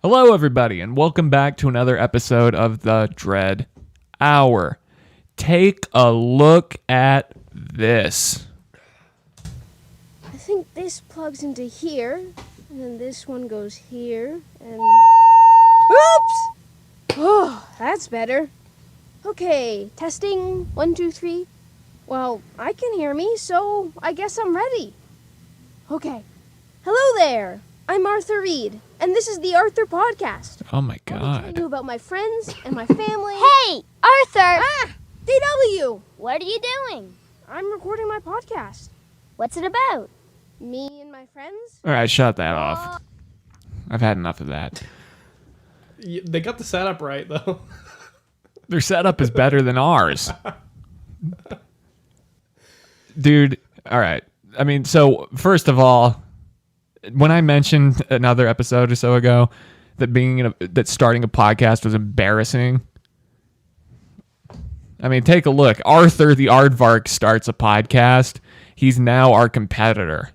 Hello, everybody, and welcome back to another episode of the Dred Hour. Take a look at this. I think this plugs into here, and then this one goes here, and... Oops! Oh, that's better. Okay, testing, 1, 2, 3. Well, I can hear me, so I guess I'm ready. Okay. Hello there. I'm Arthur Reed, and this is the Arthur Podcast. Oh my I'll God. be telling you about my friends and my family. Hey, Arthur! Ah! DW! What are you doing? I'm recording my podcast. What's it about? Me and my friends? All right, shut that off. I've had enough of that. They got the setup right, though. Their setup is better than ours. Dude, all right. I mean, so first of all, when I mentioned another episode or so ago that starting a podcast was embarrassing, I mean, take a look. Arthur the Aardvark starts a podcast. He's now our competitor.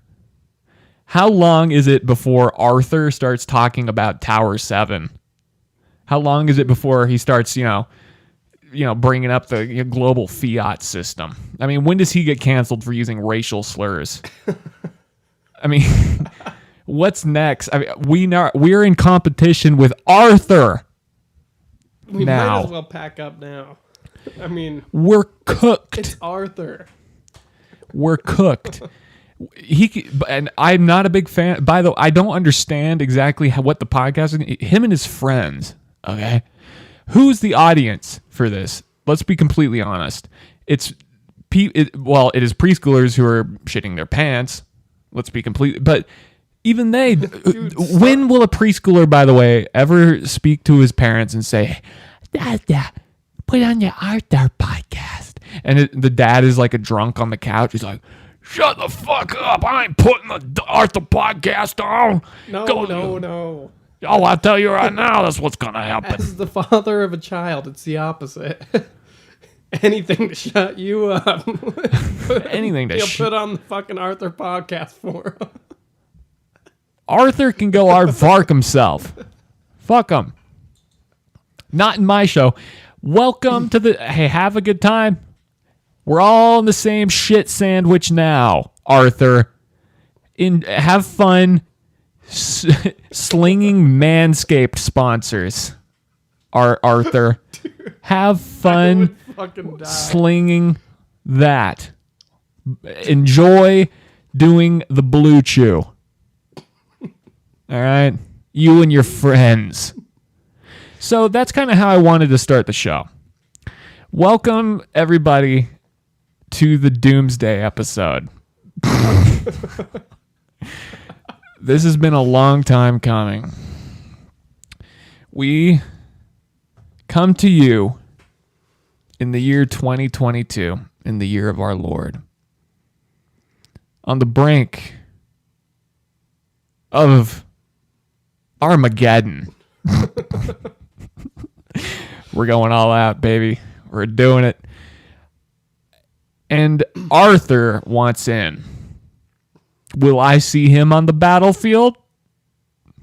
How long is it before Arthur starts talking about Tower 7? How long is it before he starts, bringing up the global fiat system? I mean, when does he get canceled for using racial slurs? I mean, what's next? I mean, we're in competition with Arthur. We now. might as well pack up now. I mean, We're cooked. it's Arthur. We're cooked. And I'm not a big fan. By the way, I don't understand exactly what the podcast is. Him and his friends. Okay, who's the audience for this? Let's be completely honest. It is preschoolers who are shitting their pants. Let's be completely. But even they, when will a preschooler, by the way, ever speak to his parents and say, "Dad, put on your Arthur podcast"? And the dad is like a drunk on the couch. He's like, "Shut the fuck up! I ain't putting the Arthur podcast on." No. Oh, I'll tell you right now, that's what's gonna happen. As the father of a child, it's the opposite. Anything to shut you up. Anything to He'll put on the fucking Arthur podcast for him. Arthur can go aardvark himself. Fuck him. Not in my show. Welcome to the... Hey, have a good time. We're all in the same shit sandwich now, Arthur. Have fun slinging Manscaped sponsors. Arthur. Have fun Fucking die. slinging that. Enjoy doing the blue chew. All right? You and your friends. So that's kind of how I wanted to start the show. Welcome, everybody, to the Doomsday episode. This has been a long time coming. We come to you in the year 2022, in the year of our Lord, on the brink of Armageddon. We're going all out, baby. We're doing it. And Arthur wants in. Will I see him on the battlefield?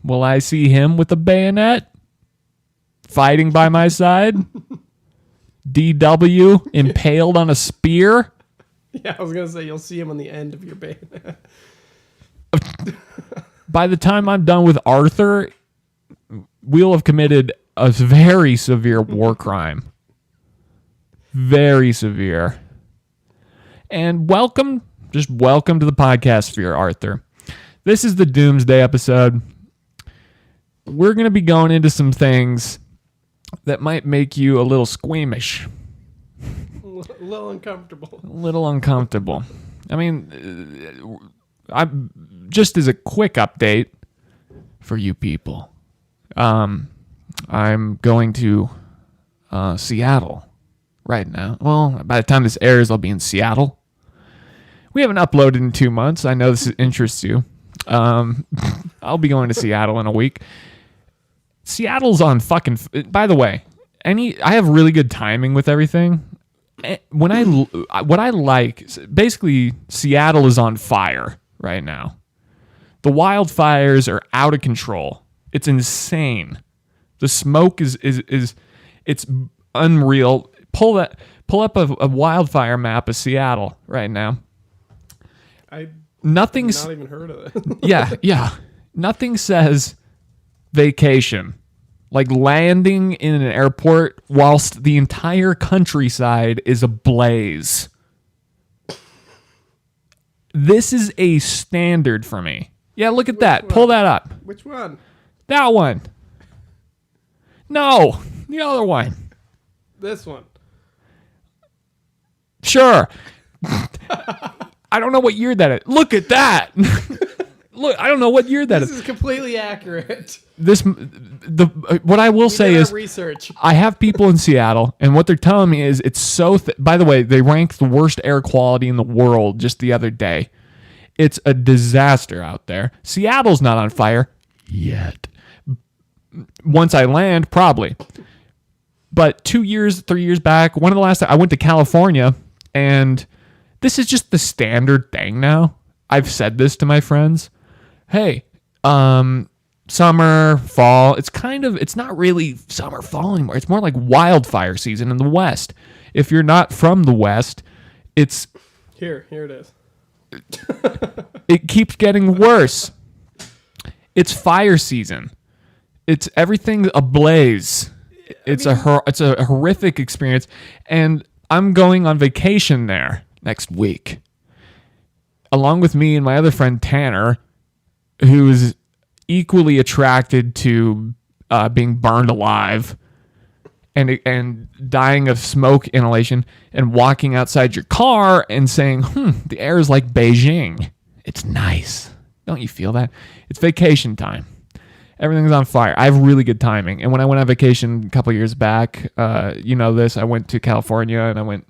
Will I see him with a bayonet? Fighting by my side? DW impaled on a spear? Yeah, I was going to say, you'll see him on the end of your bayonet. By the time I'm done with Arthur, we'll have committed a very severe war crime. Very severe. And welcome to the podcast sphere, Arthur. This is the Doomsday episode. We're going to be going into some things that might make you a little squeamish. A little uncomfortable. A little uncomfortable. I mean, just as a quick update for you people, I'm going to Seattle right now. Well, by the time this airs, I'll be in Seattle. We haven't uploaded in 2 months. I know this interests you. I'll be going to Seattle in a week. Seattle's on fucking... By the way, I have really good timing with everything. What I like... Basically, Seattle is on fire right now. The wildfires are out of control. It's insane. The smoke is it's unreal. Pull up a wildfire map of Seattle right now. Nothing's not even heard of it. yeah. Nothing says vacation like landing in an airport whilst the entire countryside is ablaze. This is a standard for me. Yeah, look at that. one? Pull that up. Which one? That one. No, the other one. This one. Sure. I don't know what year that is. Look at that. Look, I don't know what year that This is. is completely accurate. What I will say did our is research. I have people in Seattle, and what they're telling me is it's so. By the way, they ranked the worst air quality in the world just the other day. It's a disaster out there. Seattle's not on fire yet. Once I land, probably. But 2 years, 3 years back, one of the last I went to California, and this is just the standard thing now. I've said this to my friends. Hey, summer, fall, it's not really summer, fall anymore. It's more like wildfire season in the West. If you're not from the West, it's... Here it is. It keeps getting worse. It's fire season. It's everything ablaze. It's a horrific experience, and I'm going on vacation there next week, along with me and my other friend Tanner, who's equally attracted to being burned alive and dying of smoke inhalation and walking outside your car and saying, the air is like Beijing. It's nice. Don't you feel that? It's vacation time. Everything's on fire. I have really good timing. And when I went on vacation a couple years back, you know this, I went to California and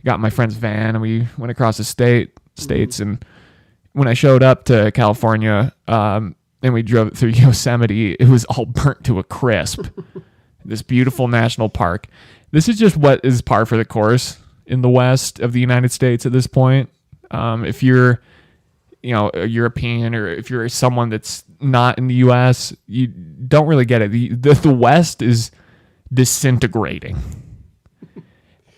got my friend's van and we went across the states. And when I showed up to California, and we drove through Yosemite, it was all burnt to a crisp. This beautiful national park. This is just what is par for the course in the West of the United States at this point. If you're, a European, or if you're someone that's not in the U.S., you don't really get it. The West is disintegrating.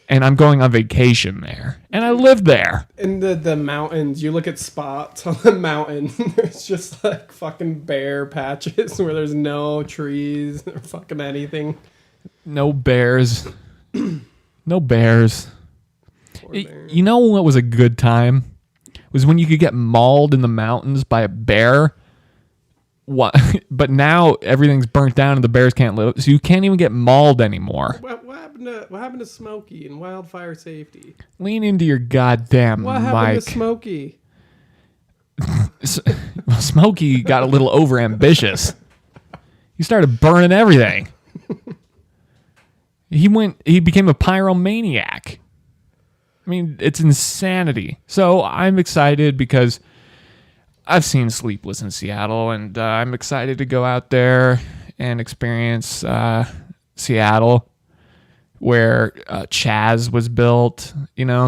And I'm going on vacation there. And I live there. In the mountains, you look at spots on the mountain, there's just like fucking bare patches where there's no trees or fucking anything. No bears. No bears. Bear. You know what was a good time? Was when you could get mauled in the mountains by a bear. What? But now everything's burnt down and the bears can't live, so you can't even get mauled anymore. What happened to Smokey and wildfire safety? Lean into your goddamn What mic. happened to Smokey? Smokey got a little overambitious. He started burning everything. He became a pyromaniac. I mean, it's insanity. So I'm excited because I've seen Sleepless in Seattle, and I'm excited to go out there and experience Seattle, where Chaz was built.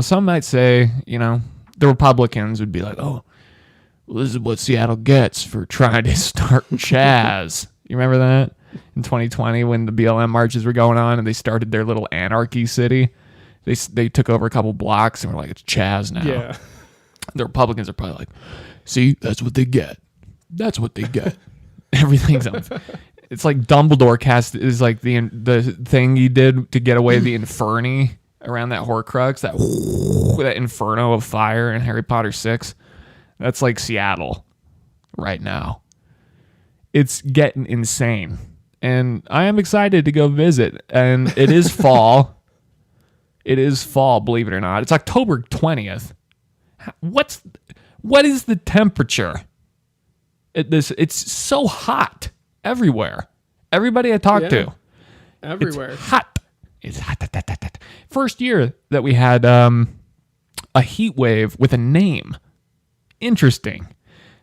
Some might say, the Republicans would be like, oh, well, this is what Seattle gets for trying to start Chaz. You remember that? In 2020 when the BLM marches were going on and they started their little anarchy city. They took over a couple blocks and were like, it's Chaz now. Yeah. The Republicans are probably like, see, that's what they get. That's what they get. Everything's on. It's like Dumbledore cast is like the thing he did to get away the Inferni around that Horcrux, that inferno of fire in Harry Potter 6. That's like Seattle right now. It's getting insane. And I am excited to go visit. And it is fall. It is fall, believe it or not. It's October 20th. What is the temperature? It's so hot everywhere. Everybody I talk to. Everywhere. It's hot. It's hot. First year that we had a heat wave with a name. Interesting.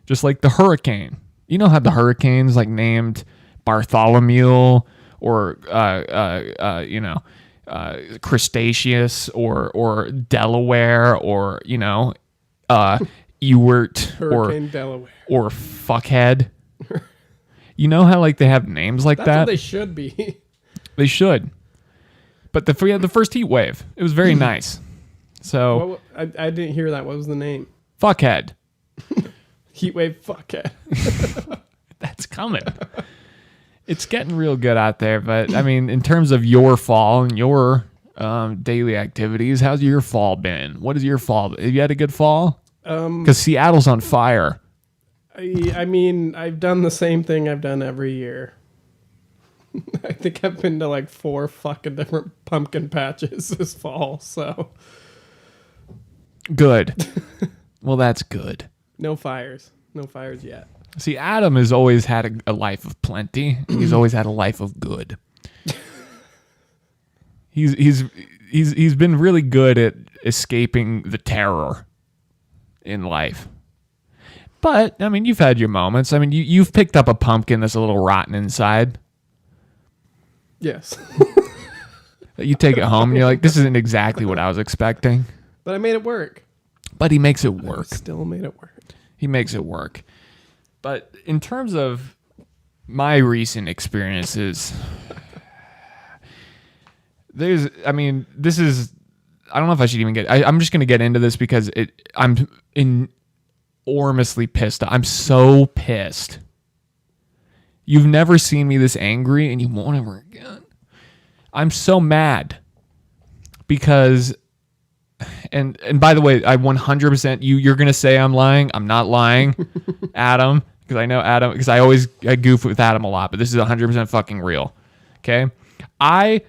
Just like the hurricane. You know how the hurricanes like named Bartholomew or Crustaceous or Delaware or Ewart Hurricane Delaware. or Fuckhead. You know how like they have names like That's that? what they should be. They should. But we had the first heat wave. It was very nice. So I didn't hear that. What was the name? fuckhead. Heatwave fuckhead. That's coming. It's getting real good out there. But I mean, in terms of your fall and your daily activities, how's your fall been? What is your fall? Have you had a good fall? Because Seattle's on fire. I mean, I've done the same thing I've done every year. I think I've been to like 4 fucking different pumpkin patches this fall, so. Good. Well, that's good. No fires. No fires yet. See, Adam has always had a life of plenty. He's always had a life of good. He's been really good at escaping the terror in life. But I mean, you've had your moments. I mean, you've picked up a pumpkin that's a little rotten inside. Yes. You take it home and you're like, this isn't exactly what I was expecting. But I made it work. But he makes it work. Still made it work. He makes it work. But in terms of my recent experiences, this is, I don't know if I should even I'm just going to get into this because I'm enormously pissed. I'm so pissed. You've never seen me this angry and you won't ever again. I'm so mad because, and by the way, I 100%, you're going to say I'm lying. I'm not lying, Adam, because I know Adam, because I goof with Adam a lot, but this is 100% fucking real. Okay. I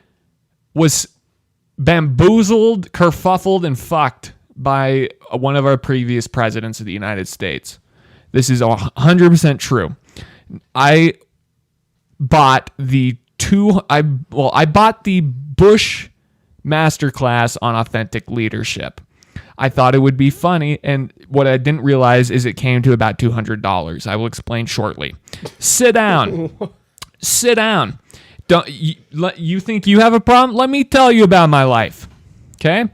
was bamboozled, kerfuffled, and fucked by one of our previous presidents of the United States. This is 100% true. I bought the Bush Masterclass on authentic leadership. I thought it would be funny, and what I didn't realize is it came to about $200. I will explain shortly. Sit down. Sit down. Don't you think you have a problem? Let me tell you about my life. Okay?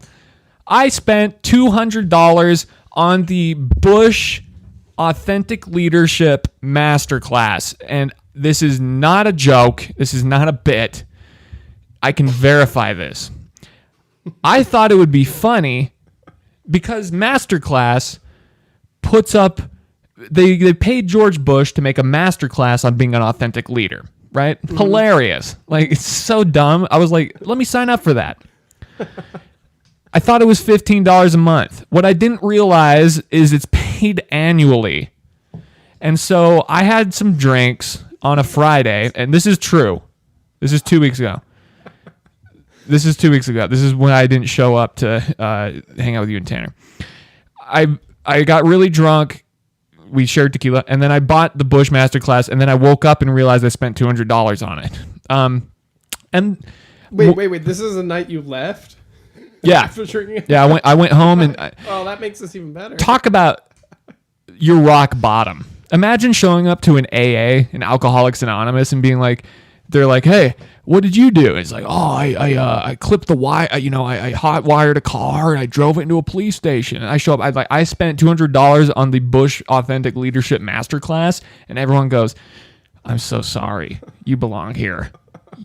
I spent $200 on the Bush Authentic Leadership Masterclass, and this is not a joke. This is not a bit. I can verify this. I thought it would be funny because Masterclass puts up, they paid George Bush to make a masterclass on being an authentic leader, right? Mm-hmm. Hilarious. Like, it's so dumb. I was like, let me sign up for that. I thought it was $15 a month. What I didn't realize is it's paid annually. And so I had some drinks on a Friday, and this is true. This is 2 weeks ago. This is when I didn't show up to hang out with you and Tanner. I got really drunk. We shared tequila, and then I bought the Bush Masterclass, and then I woke up and realized I spent $200 on it. And wait. This is the night you left? Yeah. Yeah, I went home and... oh, that makes this even better. Talk about your rock bottom. Imagine showing up to an AA, an Alcoholics Anonymous, and being like, they're like, hey, what did you do? It's like, oh, I clipped the wire, I hot wired a car and I drove it into a police station. And I show up, I spent $200 on the Bush Authentic Leadership Masterclass, and everyone goes, I'm so sorry. You belong here.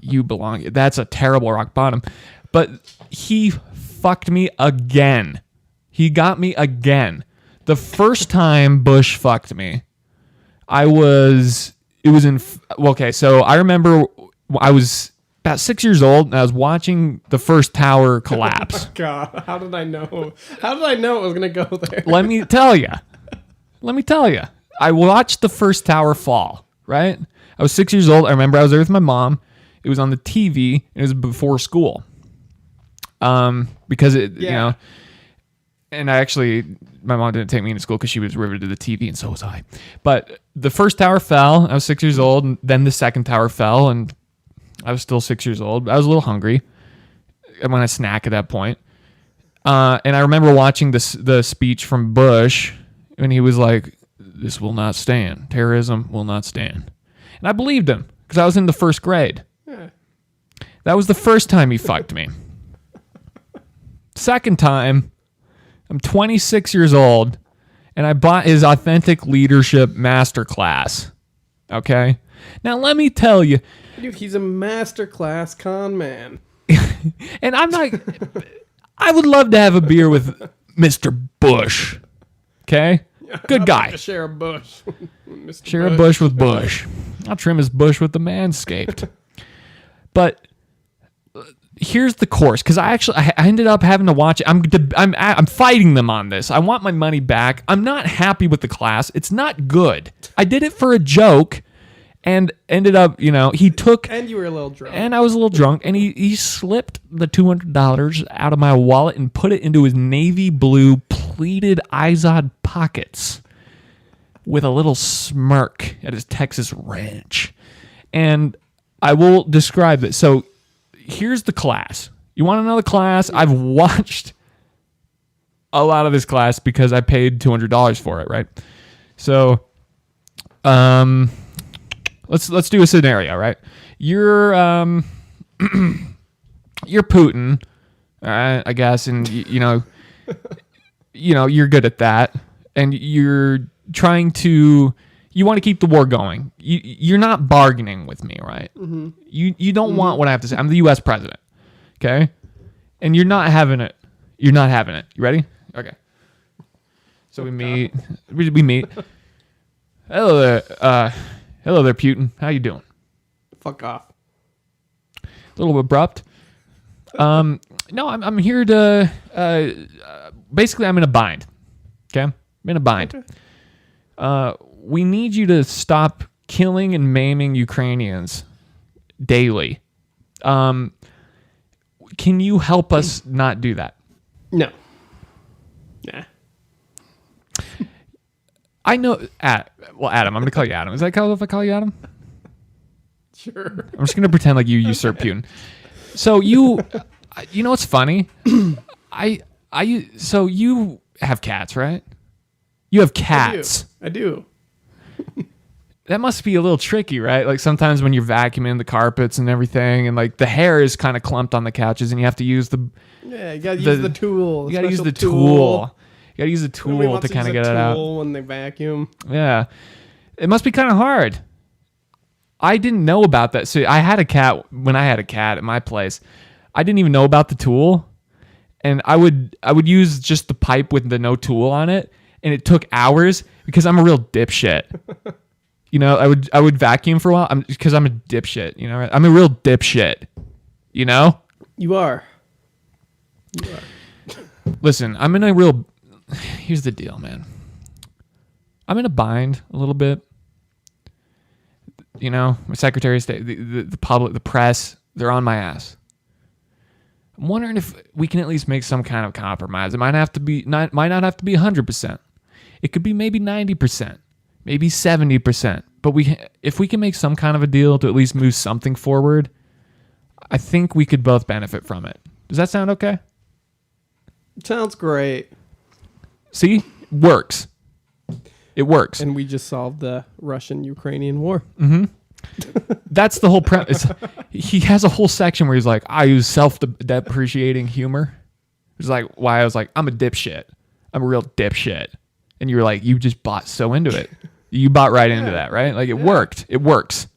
You belong here. That's a terrible rock bottom. But he fucked me again. He got me again. The first time Bush fucked me, so I remember I was about 6 years old and I was watching the first tower collapse. Oh God, how did I know? How did I know it was going to go there? Let me tell you. I watched the first tower fall, right? I was 6 years old. I remember I was there with my mom. It was on the TV. It was before school. Because and my mom didn't take me into school because she was riveted to the TV, and so was I. But the first tower fell. I was 6 years old, and then the second tower fell, and I was still 6 years old. I was a little hungry. I want a snack at that point. And I remember watching the speech from Bush, and he was like, "This will not stand. Terrorism will not stand." And I believed him because I was in the first grade. Yeah. That was the first time he fucked me. Second time, I'm 26 years old, and I bought his Authentic Leadership Masterclass. Okay? Now, let me tell you, Dude, he's a masterclass con man. and I'm not, I would love to have a beer with Mr. Bush. Okay? Good I'd guy. like to share a bush. Mr. Share a bush with Bush. I'll trim his bush with the Manscaped. But here's the course, because I ended up having to watch it. I'm fighting them on this. I want my money back. I'm not happy with the class. It's not good. I did it for a joke, and ended up, he took. And you were a little drunk. And I was a little drunk, and he slipped the $200 out of my wallet and put it into his navy blue pleated Izod pockets with a little smirk at his Texas ranch. And I will describe it. So here's the class. You want to know the class? I've watched a lot of this class because I paid $200 for it, right? So, let's do a scenario, right? You're you're Putin, I guess, and you're good at that, and you're trying to. You want to keep the war going. You're not bargaining with me, right? Mm-hmm. You don't want what I have to say. I'm the U.S. president, okay? And you're not having it. You're not having it. You ready? Okay. So we meet. We meet. Hello there, Putin. How you doing? Fuck off. A little abrupt. No, I'm here to. Basically, I'm in a bind. Okay, I'm in a bind. Okay. We need you to stop killing and maiming Ukrainians daily. Can you help us not do that? No. Nah. I know. Adam, I'm going to call you Adam. Is that cool if I call you Adam? Sure. I'm just going to pretend like you usurp Putin. So you know what's funny? So you have cats, right? You have cats. I do. That must be a little tricky, right? Like sometimes when you're vacuuming the carpets and everything, and like the hair is kind of clumped on the couches, and you have to use the You gotta use the tool. You gotta use the tool. You gotta use the tool to kind of get it out. When they vacuum. Yeah, it must be kind of hard. I didn't know about that. So I had a cat when I had a cat at my place. I didn't even know about the tool, and I would use just the pipe with the no tool on it, and it took hours because I'm a real dipshit. I would vacuum for a while because I'm a dipshit. I'm a real dipshit. You are. You are. Listen, I'm in a real. Here's the deal, man. I'm in a bind a little bit. My Secretary of State, the public, the press, they're on my ass. I'm wondering if we can at least make some kind of compromise. It might not have to be 100%. It could be maybe 90%, maybe 70%. But if we can make some kind of a deal to at least move something forward, I think we could both benefit from it. Does that sound okay? Sounds great. See? Works. It works. And we just solved the Russian-Ukrainian war. Mm-hmm. That's the whole premise. He has a whole section where he's like, I use self-depreciating humor. It's like, why I was like, I'm a dipshit. I'm a real dipshit. And you're like, you just bought so into it. You bought right into that, right? Like it worked. It works.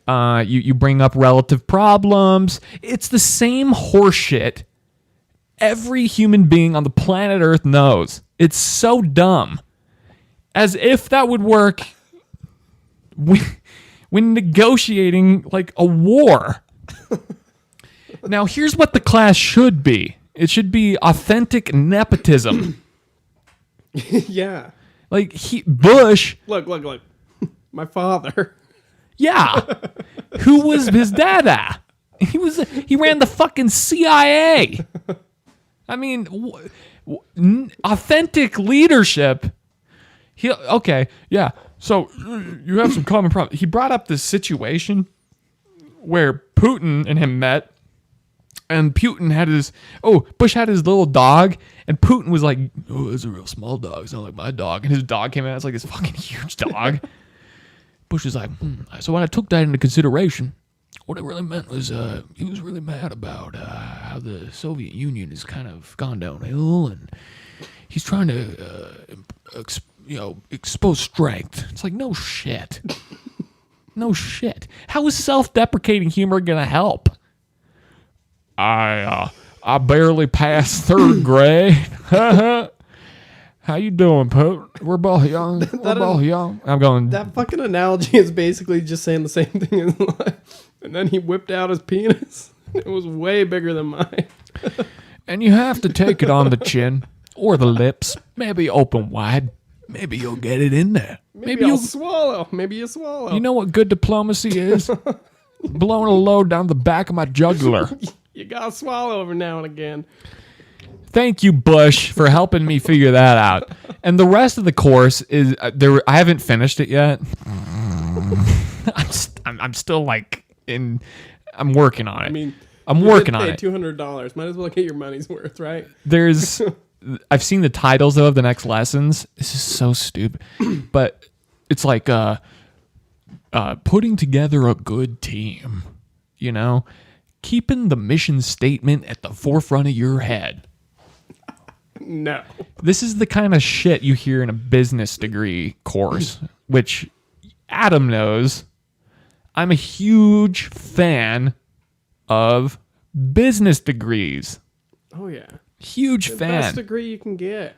You bring up relative problems. It's the same horseshit every human being on the planet Earth knows. It's so dumb. As if that would work when negotiating like a war. Now, here's what the class should be. It should be authentic nepotism. Yeah. Like Bush. Look. My father. Yeah. Who was his dada? He ran the fucking CIA. I mean, authentic leadership. Okay, yeah. So you have some common problems. He brought up this situation where Putin and him met, and Putin had Bush had his little dog, and Putin was like, oh, it's a real small dog. It's not like my dog. And his dog came out. It's like this fucking huge dog. Bush was like, so when I took that into consideration, what it really meant was he was really mad about how the Soviet Union has kind of gone downhill, and he's trying to expose strength. It's like, no shit. No shit. How is self-deprecating humor gonna help? I barely passed third grade. How you doing, Poot? We're both young. We're both young. I'm going. That fucking analogy is basically just saying the same thing in life. And then he whipped out his penis. It was way bigger than mine. And you have to take it on the chin or the lips. Maybe open wide. Maybe you'll get it in there. Maybe you'll swallow. Maybe you swallow. You know what good diplomacy is? Blowing a load down the back of my jugular. You gotta swallow every now and again. Thank you, Bush, for helping me figure that out. And the rest of the course is there. I haven't finished it yet. I'm still like in. I'm working on it. I mean, I'm working on it. $200. Might as well get your money's worth, right? There's. I've seen the titles of the next lessons. This is so stupid, but it's like putting together a good team. You know, keeping the mission statement at the forefront of your head. No. This is the kind of shit you hear in a business degree course, which Adam knows. I'm a huge fan of business degrees. Oh, yeah. Huge The fan. best degree you can get.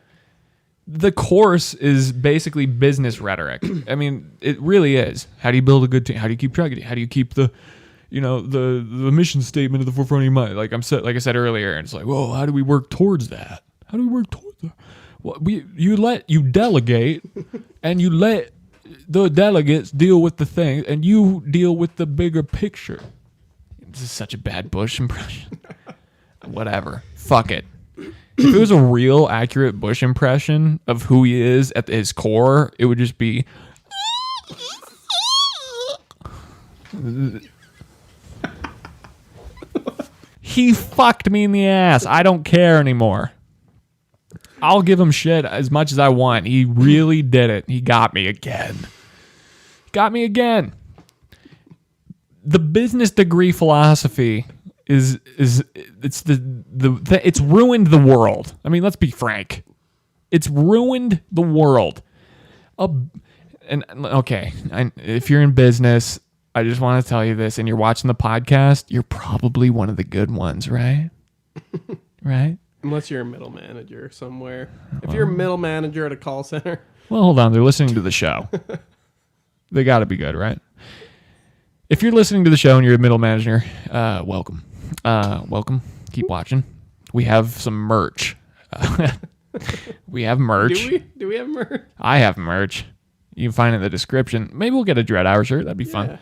The course is basically business rhetoric. I mean, it really is. How do you build a good team? How do you keep track of it? How do you keep the mission statement at the forefront of your mind? Like I said earlier, and it's like, whoa, how do we work towards that? How do we work towards that? Well, you delegate, and you let the delegates deal with the thing, and you deal with the bigger picture. This is such a bad Bush impression. Whatever. Fuck it. If it was a real, accurate Bush impression of who he is at his core, it would just be. He fucked me in the ass. I don't care anymore. I'll give him shit as much as I want. He really did it. He got me again. The business degree philosophy it's ruined the world. I mean, let's be frank. It's ruined the world. If you're in business, I just want to tell you this, and you're watching the podcast, you're probably one of the good ones, right? Right? Unless you're a middle manager somewhere. If you're a middle manager at a call center. Well, hold on. They're listening to the show. They got to be good, right? If you're listening to the show and you're a middle manager, welcome. Welcome. Keep watching. We have some merch. We have merch. Do we have merch? I have merch. You can find it in the description. Maybe we'll get a Dred Hour shirt. That'd be fun.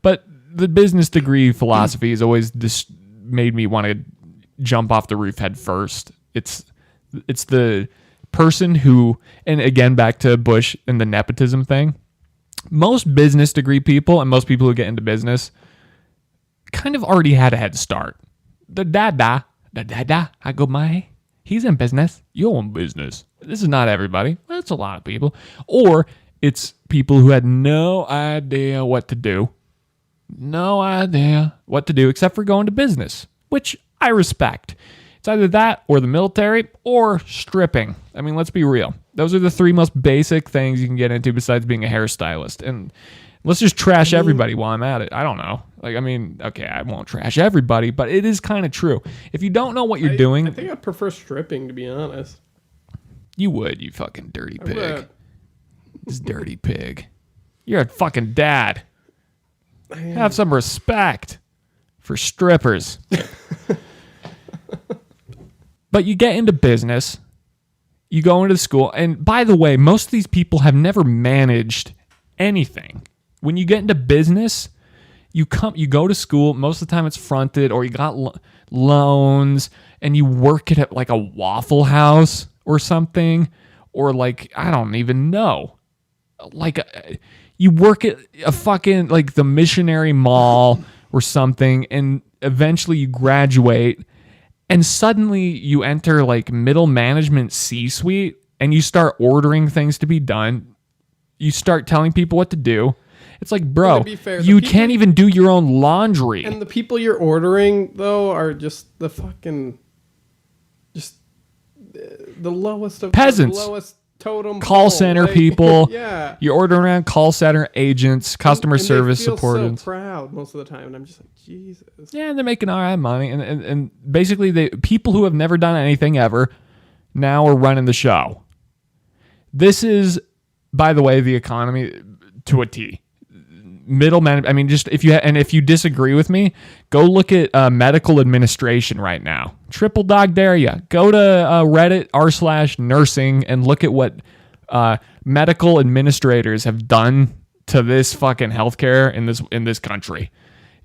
But the business degree philosophy has always made me want to jump off the roof head first. It's the person who, and again, back to Bush and the nepotism thing. Most business degree people and most people who get into business kind of already had a head start. The dada, I go, he's in business. You're in business. This is not everybody. That's a lot of people. Or it's people who had no idea what to do. No idea what to do except for going to business, which I respect. It's either that or the military or stripping. I mean, let's be real. Those are the three most basic things you can get into besides being a hairstylist. And let's just trash everybody while I'm at it. I don't know. Okay, I won't trash everybody, but it is kind of true. If you don't know what you're doing... I think I prefer stripping, to be honest. You would, you fucking dirty pig. This dirty pig. You're a fucking dad. Have some respect for strippers. But you get into business, you go into school, and by the way, most of these people have never managed anything. When you get into business, you go to school, most of the time it's fronted, or you got loans, and you work at like a Waffle House or something, or like, I don't even know. Like, you work at a fucking, like, the Missionary Mall or something, and eventually you graduate, and suddenly you enter like middle management C-suite, and you start ordering things to be done. You start telling people what to do. It's like, bro, you can't even do your own laundry. And the people you're ordering, though, are just the fucking... just the lowest of... peasants. The lowest totem call pole, center people. Yeah. You're ordering around call center agents, customer And service they feel support. so proud most of the time, and I'm just like, Jesus. Yeah, and they're making all right money. And basically, people who have never done anything ever now are running the show. This is, by the way, the economy to a T. Middleman. I mean, just if you disagree with me, go look at medical administration right now. Triple dog dare ya. Go to Reddit r/nursing and look at what medical administrators have done to this fucking healthcare in this country.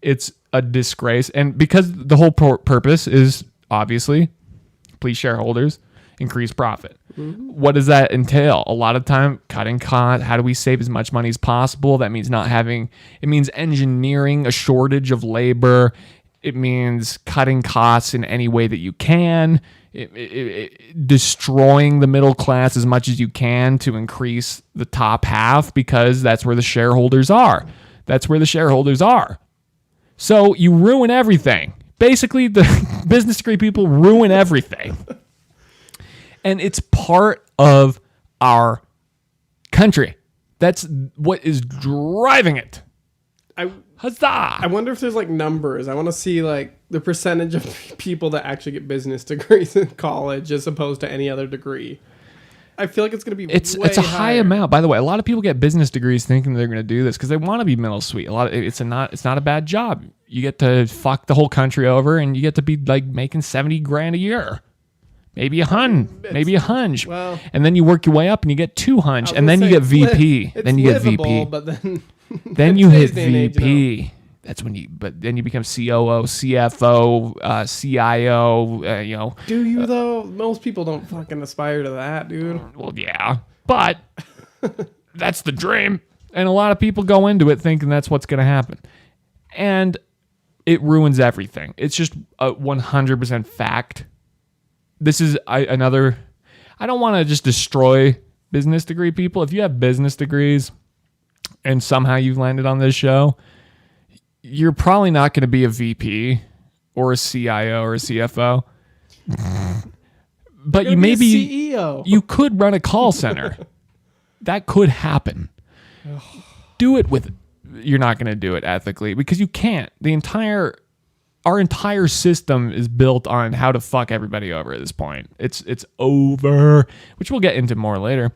It's a disgrace, and because the whole purpose is obviously, please shareholders, increase profit. What does that entail? A lot of time cutting costs. How do we save as much money as possible? That means it means engineering a shortage of labor. It means cutting costs in any way that you can. Destroying the middle class as much as you can to increase the top half, because that's where the shareholders are. That's where the shareholders are. So you ruin everything. Basically, the business degree people ruin everything. And it's part of our country. That's what is driving it. Huzzah! I wonder if there's like numbers. I want to see like the percentage of people that actually get business degrees in college as opposed to any other degree. I feel like it's going to be it's way a high higher. amount. By the way, a lot of people get business degrees thinking they're going to do this because they want to be middle sweet. It's not a bad job. You get to fuck the whole country over, and you get to be like making $70,000 a year. Maybe a hunch. Well, and then you work your way up and you get 2 hunch, and then you get VP. It's Then you get livable, VP. But Then you hit today's day and age, VP. That's when then you become COO, CFO, CIO, Do you though? Most people don't fucking aspire to that, dude. Well, yeah, but that's the dream. And a lot of people go into it thinking that's what's going to happen. And it ruins everything. It's just a 100% fact. This is another... I don't want to just destroy business degree people. If you have business degrees and somehow you've landed on this show, you're probably not going to be a VP or a CIO or a CFO. But you maybe... CEO. You could run a call center. That could happen. Do it with... You're not going to do it ethically because you can't. Our entire system is built on how to fuck everybody over at this point. It's over, which we'll get into more later.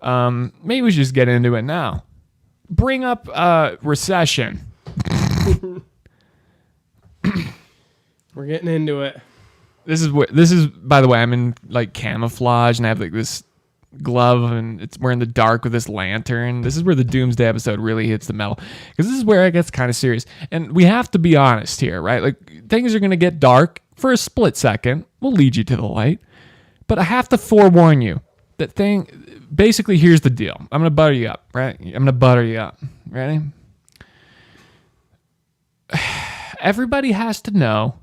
Maybe we should just get into it now. Bring up recession. We're getting into it. This is by the way, I'm in like camouflage and I have like this glove and we're in the dark with this lantern. This is where the Doomsday episode really hits the metal, because this is where it gets kind of serious, and we have to be honest here, right? Like, things are going to get dark for a split second. We'll lead you to the light, but I have to forewarn you that basically, here's the deal. I'm going to butter you up, right? I'm going to butter you up. Ready? Everybody has to know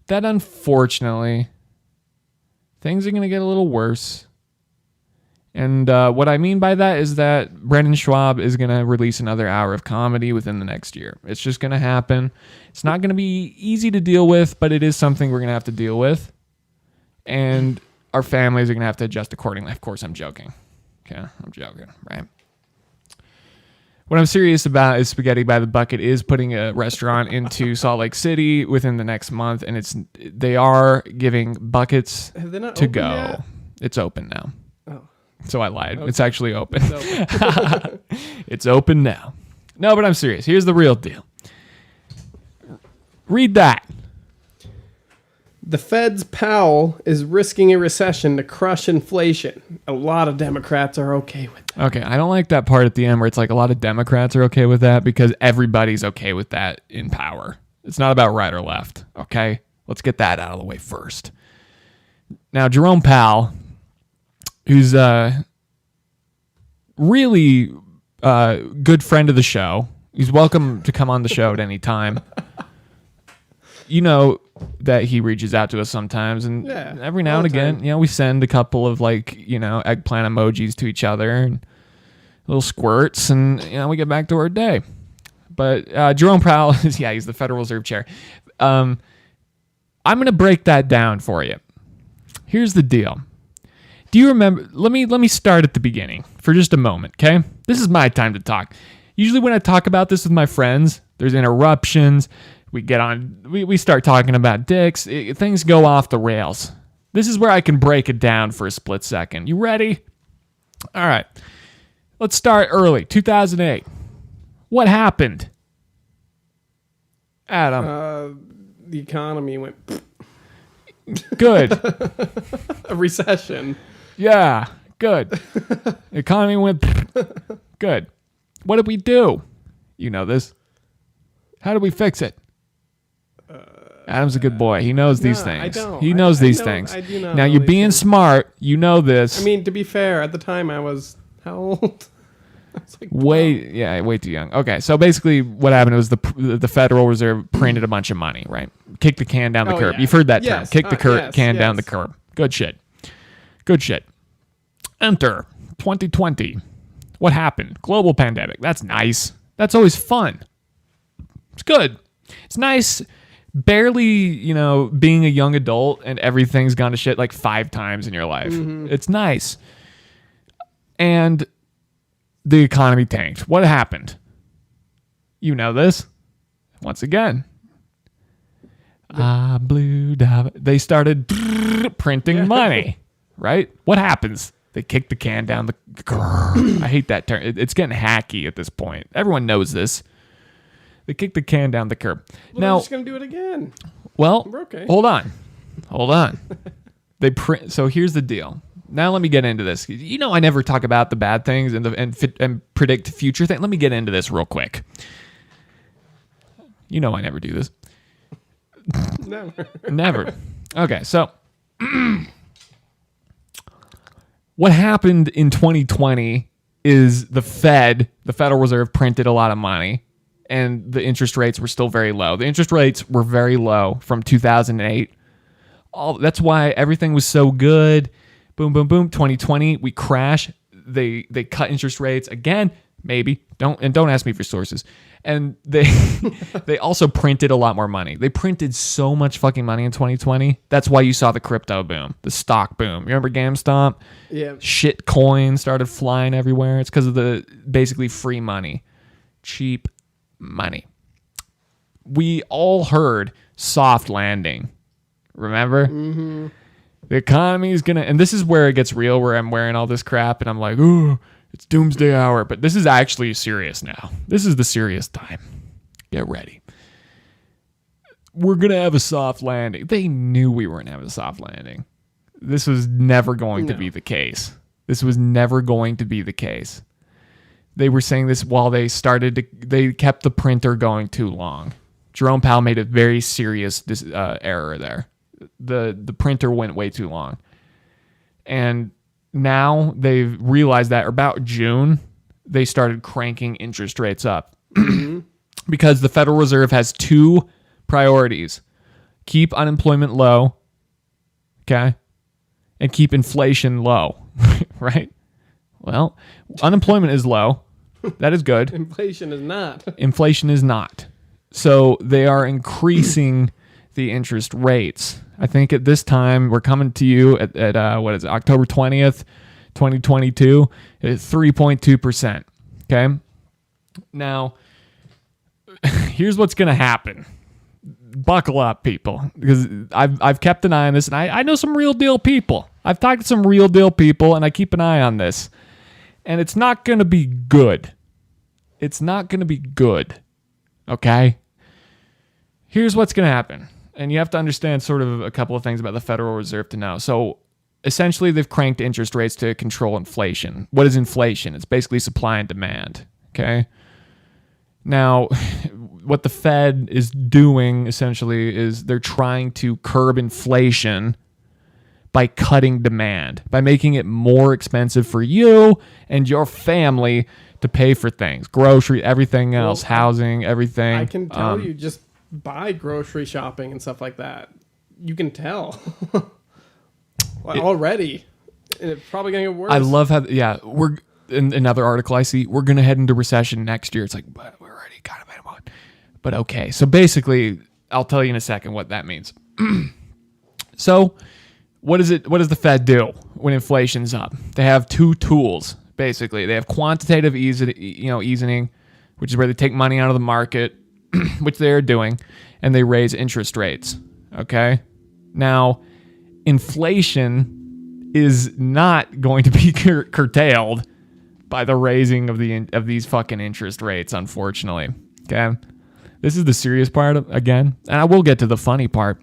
that unfortunately things are going to get a little worse. And what I mean by that is that Brendan Schwab is going to release another hour of comedy within the next year. It's just going to happen. It's not going to be easy to deal with, but it is something we're going to have to deal with. And our families are going to have to adjust accordingly. Of course, I'm joking. Okay, I'm joking, right? What I'm serious about is Spaghetti by the Bucket is putting a restaurant into Salt Lake City within the next month, and they are giving buckets Have they not to opened go. yet? It's open now. Oh. So I lied. Okay. It's actually open. It's open. It's open now. No, but I'm serious. Here's the real deal. Read that. The Fed's Powell is risking a recession to crush inflation. A lot of Democrats are okay with that. Okay, I don't like that part at the end where it's like a lot of Democrats are okay with that, because everybody's okay with that in power. It's not about right or left, okay? Let's get that out of the way first. Now, Jerome Powell, who's a really good friend of the show. He's welcome to come on the show at any time. You know that he reaches out to us sometimes, and Yeah, every now all and the again, time. we send a couple of eggplant emojis to each other and little squirts, and we get back to our day. But Jerome Powell is he's the Federal Reserve Chair. I'm going to break that down for you. Here's the deal. Do you remember? Let me start at the beginning for just a moment, okay? This is my time to talk. Usually when I talk about this with my friends, there's interruptions. We start talking about dicks. Things go off the rails. This is where I can break it down for a split second. You ready? All right. Let's start early. 2008. What happened? Adam. The economy went Good. a recession. Yeah, good. The economy went good. What did we do? You know this. How did we fix it? Adam's a good boy. He knows these things. I don't. He knows these know- things. I do not Now know you're these being things. smart. You know this. I mean, to be fair, at the time I was how old? I was like way too young. Okay, so basically what happened was the Federal Reserve printed a bunch of money, right? Kick the can down the Oh, curb. yeah. You've heard that term. Yes. Kick the Yes, can down the yes. curb. Good shit. Good shit. Enter 2020. What happened? Global pandemic. That's nice. That's always fun. It's good. It's nice barely, being a young adult and everything's gone to shit like 5 times in your life. It's nice. And the economy tanked. What happened? You know this. Once again. They started printing money, right? What happens? They kick the can down the curb. I hate that term. It's getting hacky at this point. Everyone knows this. They kick the can down the curb. Well, now, they're just gonna do it again. well, We're okay. hold on. They print. So here's the deal. Now let me get into this. I never talk about the bad things and predict future things. Let me get into this real quick. I never do this. Never. Never. Okay, so what happened in 2020 is the Federal Reserve, printed a lot of money, and the interest rates were still very low. The interest rates were very low from 2008. That's why everything was so good. Boom, boom, boom. 2020, we crash. They cut interest rates again. Maybe don't ask me for sources. And they also printed a lot more money. They printed so much fucking money in 2020. That's why you saw the crypto boom, the stock boom. You remember GameStop? Yeah. Shit coins started flying everywhere. It's because of the basically free money, cheap money. We all heard soft landing. Remember? Mm-hmm. The economy is gonna, and this is where it gets real, where I'm wearing all this crap and I'm like, ooh, it's doomsday hour. But this is actually serious now. This is the serious time. Get ready. We're going to have a soft landing. They knew we weren't having a soft landing. This was never going to be the case. This was never going to be the case. They were saying this while they kept the printer going too long. Jerome Powell made a very serious error there. The printer went way too long. And now they've realized that about June, they started cranking interest rates up because the Federal Reserve has 2 priorities: keep unemployment low, okay, and keep inflation low, right? Well, unemployment is low. That is good. Inflation is not. Inflation is not. So they are increasing the interest rates. I think at this time, we're coming to you at what is it, October 20th, 2022, at 3.2%. Okay? Now, here's what's going to happen. Buckle up, people, because I've kept an eye on this, and I know some real deal people. I've talked to some real deal people, and I keep an eye on this. And it's not going to be good. It's not going to be good. Okay? Here's what's going to happen. And you have to understand sort of a couple of things about the Federal Reserve to know. So essentially, they've cranked interest rates to control inflation. What is inflation? It's basically supply and demand. Okay? Now, what the Fed is doing essentially is they're trying to curb inflation by cutting demand, by making it more expensive for you and your family to pay for things, grocery, everything else, housing, everything. I can tell you, just buy grocery shopping and stuff like that. You can tell already. And it's probably going to get worse. I love how, we're in another article I see, we're going to head into recession next year. It's like, but we're already kind of in one. But okay. So basically, I'll tell you in a second what that means. So what does the Fed do when inflation's up? They have two tools, basically. They have quantitative easing, which is where they take money out of the market, which they are doing, and they raise interest rates. Okay? Now, inflation is not going to be curtailed by the raising of these fucking interest rates, unfortunately. Okay? This is the serious part again, and I will get to the funny part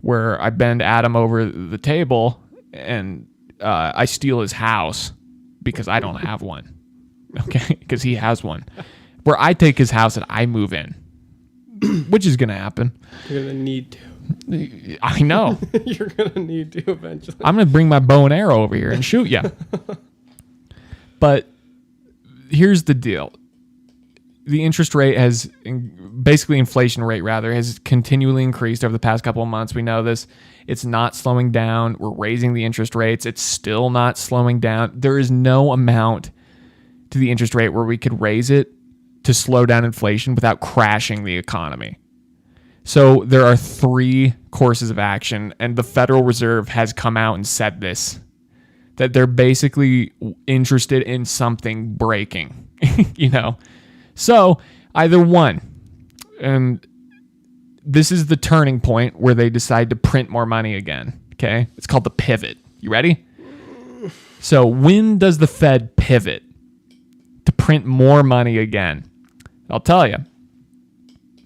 where I bend Adam over the table and I steal his house because I don't have one. Okay? Because he has one. Where I take his house and I move in, which is going to happen. You're going to need to. I know. You're going to need to eventually. I'm going to bring my bow and arrow over here and shoot you. But here's the deal. The interest rate inflation rate has continually increased over the past couple of months. We know this. It's not slowing down. We're raising the interest rates. It's still not slowing down. There is no amount to the interest rate where we could raise it to slow down inflation without crashing the economy. So there are three courses of action, and the Federal Reserve has come out and said this, that they're basically interested in something breaking, So either one, and this is the turning point where they decide to print more money again, okay? It's called the pivot. You ready? So when does the Fed pivot to print more money again? I'll tell you.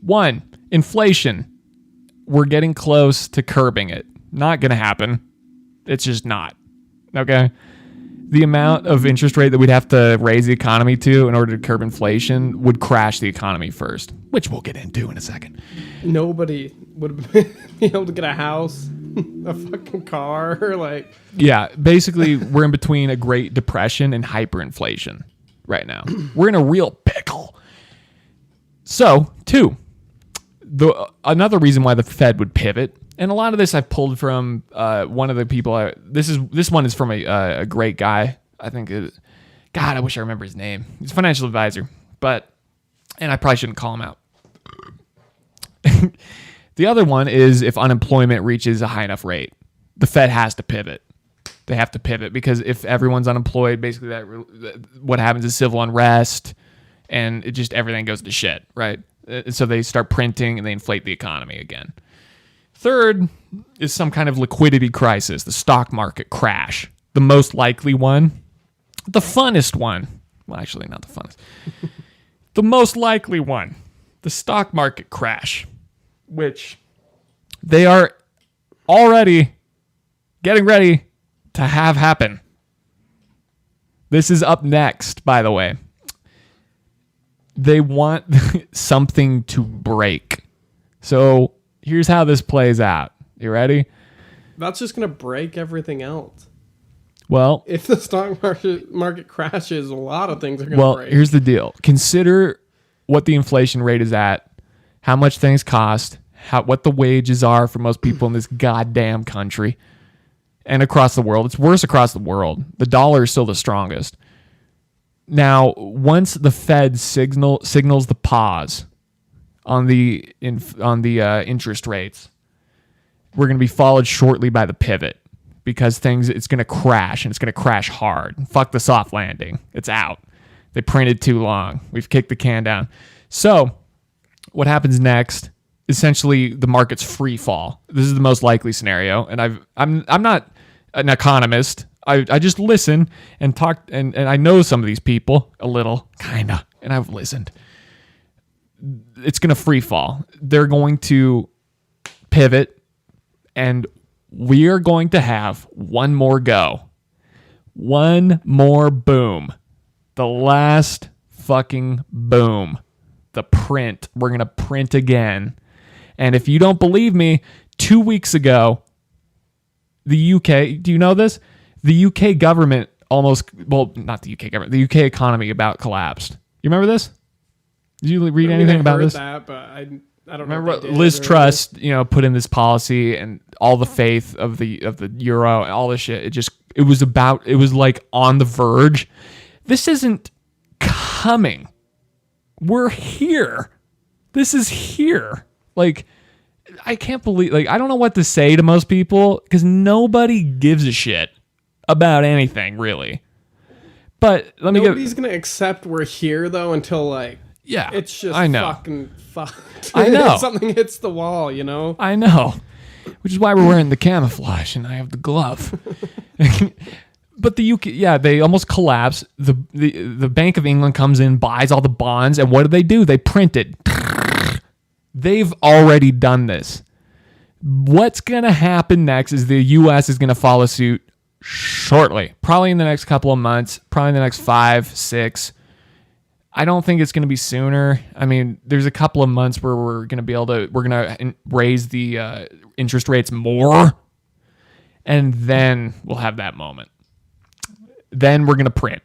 1, inflation. We're getting close to curbing it. Not going to happen. It's just not. Okay? The amount of interest rate that we'd have to raise the economy to in order to curb inflation would crash the economy first, which we'll get into in a second. Nobody would be able to get a house, a fucking car, Yeah, basically, we're in between a Great Depression and hyperinflation right now. We're in a real pickle. So, 2, another reason why the Fed would pivot, and a lot of this I've pulled from one of the people. This one is from a great guy. I think, God, I wish I remember his name. He's a financial advisor, and I probably shouldn't call him out. The other one is if unemployment reaches a high enough rate, the Fed has to pivot. They have to pivot because if everyone's unemployed, basically what happens is civil unrest, and everything goes to shit, right? So they start printing and they inflate the economy again. 3rd is some kind of liquidity crisis, the stock market crash. The most likely one, the funnest one. Well, actually, not the funnest. The most likely one, the stock market crash, which they are already getting ready to have happen. This is up next, by the way. They want something to break. So here's how this plays out. You ready? That's just going to break everything else. Well, if the stock market crashes, a lot of things are going to break. Well, here's the deal. Consider what the inflation rate is at, how much things cost, what the wages are for most people in this goddamn country and across the world. It's worse across the world. The dollar is still the strongest. Now, once the Fed signals the pause on the interest rates, we're going to be followed shortly by the pivot because it's going to crash, and it's going to crash hard. Fuck the soft landing. It's out. They printed too long. We've kicked the can down. So what happens next? Essentially, the market's free fall. This is the most likely scenario, and I'm not an economist. I just listen and talk, and I know some of these people a little, kinda, and I've listened. It's going to free fall. They're going to pivot, and we are going to have one more go. One more boom. The last fucking boom. The print. We're going to print again. And if you don't believe me, 2 weeks ago, the UK, do you know this? The UK government not the UK government, the UK economy about collapsed. You remember this? Did you read anything about this? That, but I don't remember know. Liz Truss, put in this policy and all the faith of the euro and all this shit. It was like on the verge. This isn't coming. We're here. This is here. Like, I can't believe, like, I don't know what to say to most people because nobody gives a shit about anything, really. But let me Nobody's gonna accept we're here though until like it's just I know. fucking fucked. I know. Something hits the wall, you know. I know, which is why we're wearing the camouflage and I have the glove. But the UK, they almost collapse. The Bank of England comes in, buys all the bonds, and what do? They print it. They've already done this. What's gonna happen next is the US is gonna follow suit shortly, probably in the next couple of months, probably in the next 5, 6. I don't think it's going to be sooner. I mean, there's a couple of months where we're going to raise the interest rates more, and then we'll have that moment. Then we're going to print.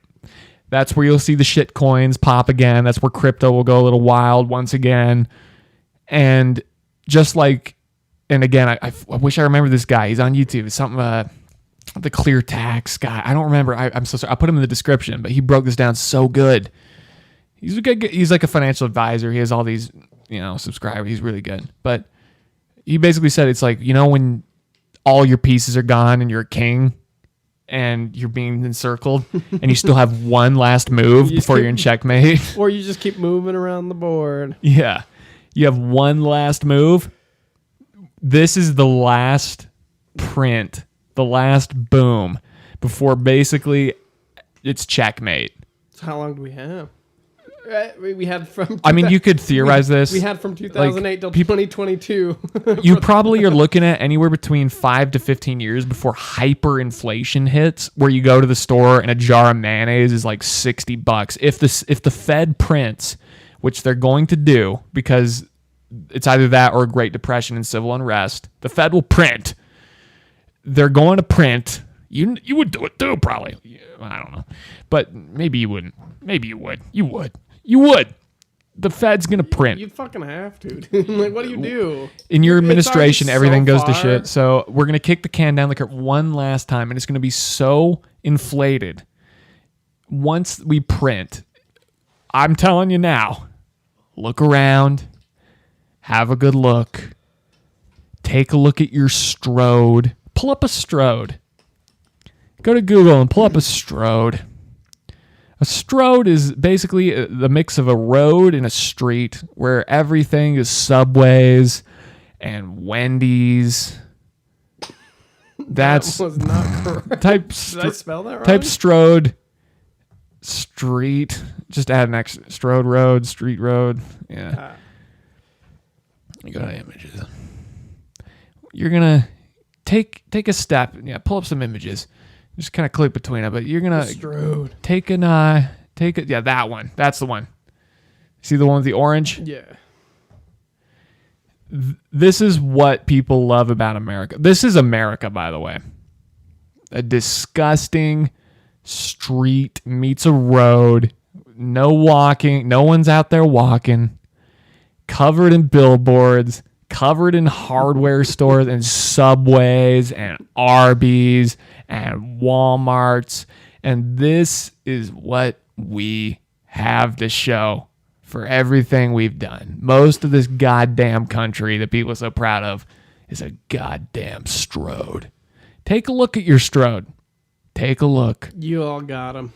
That's where you'll see the shit coins pop again. That's where crypto will go a little wild once again. And just like, and again, I wish I remember this guy. He's on YouTube. It's something, the clear tax guy. I don't remember. I'm so sorry. I'll put him in the description, but he broke this down so good. He's like a financial advisor. He has all these, subscribers. He's really good. But he basically said it's like, when all your pieces are gone and you're a king and you're being encircled and you still have one last move before you're in checkmate. Or you just keep moving around the board. Yeah. You have one last move. This is the last print, the last boom before basically it's checkmate. So how long do we have? We had from. I mean, you could theorize this. We had from 2008 till 2022. You probably are looking at anywhere between 5 to 15 years before hyperinflation hits, where you go to the store and a jar of mayonnaise is like $60. If the Fed prints, which they're going to do, because it's either that or a Great Depression and civil unrest, the Fed will print. They're going to print. You would do it too, probably. I don't know, but maybe you wouldn't. Maybe you would. You would. You would. The Fed's going to print. You fucking have to. Like, what do you do? In your administration, everything goes to far. shit. So we're going to kick the can down the curb one last time, and it's going to be so inflated. Once we print, I'm telling you now, look around, have a good look, take a look at your Strode. Pull up a Strode. Go to Google and pull up a Strode. A Strode is basically the mix of a road and a street where everything is Subways and Wendy's. That was not correct. Did I spell that wrong? Type Strode. Street. Just add an extra. Strode Road. Street Road. Yeah. You go to images. You're going to take a step. Yeah, pull up some images. Just kind of click between it, but you're gonna take that one. That's the one. See the one with the orange? Yeah. This is what people love about America. This is America, by the way. A disgusting street meets a road. No walking. No one's out there walking. Covered in billboards. Covered in hardware stores and Subways and Arby's and Walmarts. And this is what we have to show for everything we've done. Most of this goddamn country that people are so proud of is a goddamn Strode. Take a look at your Strode. Take a look. You all got them.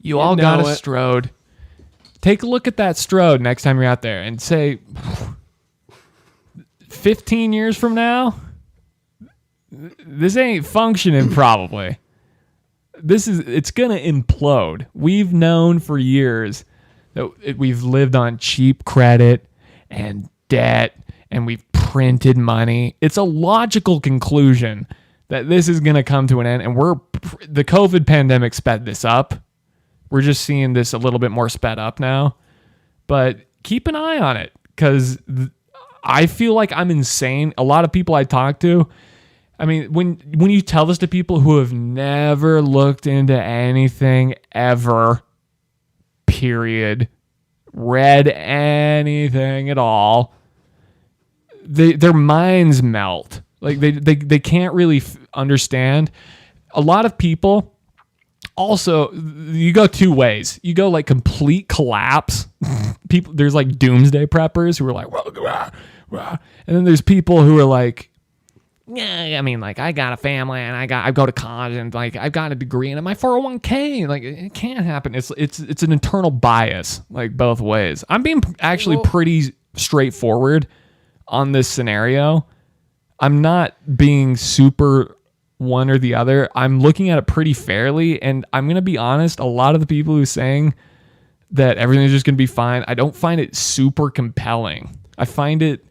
You all got a Strode. Take a look at that Strode next time you're out there and say, 15 years from now, this ain't functioning probably. It's going to implode. We've known for years that we've lived on cheap credit and debt and we've printed money. It's a logical conclusion that this is going to come to an end, and the COVID pandemic sped this up. We're just seeing this a little bit more sped up now, but keep an eye on it because I feel like I'm insane. A lot of people I talk to, I mean, when you tell this to people who have never looked into anything ever, period, read anything at all, their minds melt. Like they can't really understand. A lot of people also, you go two ways. You go like complete collapse. People, there's like doomsday preppers who are like, well, And then there's people who are like, yeah, I mean, like, I got a family and I go to college and like I've got a degree and my 401k. Like, it can't happen. It's an internal bias, like both ways. I'm being actually pretty straightforward on this scenario. I'm not being super one or the other. I'm looking at it pretty fairly, and I'm gonna be honest. A lot of the people who are saying that everything's just gonna be fine, I don't find it super compelling. I find it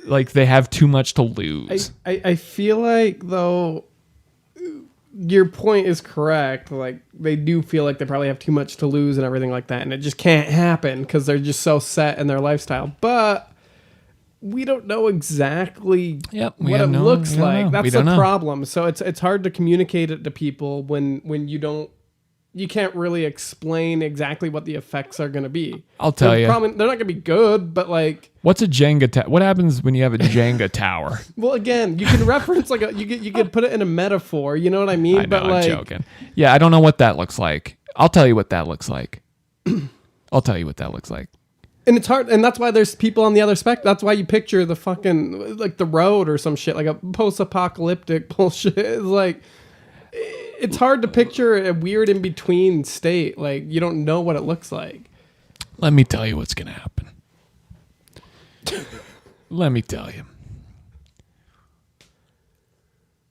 like they have too much to lose. I feel like, though, your point is correct. Like, they do feel like they probably have too much to lose and everything like that, and it just can't happen because they're just so set in their lifestyle. But we don't know exactly what it looks like. That's the problem. So it's hard to communicate it to people when you can't really explain exactly what the effects are going to be. I'll tell you. They're not going to be good, but like... What's a Jenga tower? What happens when you have a Jenga tower? Well, again, you can reference like you could put it in a metaphor. You know what I mean? I know, I'm joking. Yeah, I don't know what that looks like. I'll tell you what that looks like. I'll tell you what that looks like. And it's hard, and that's why there's people on the other spectrum. That's why you picture the fucking, like, The Road or some shit, like a post-apocalyptic bullshit. It's like... It's hard to picture a weird in-between state. Like, you don't know what it looks like. Let me tell you what's going to happen. Let me tell you.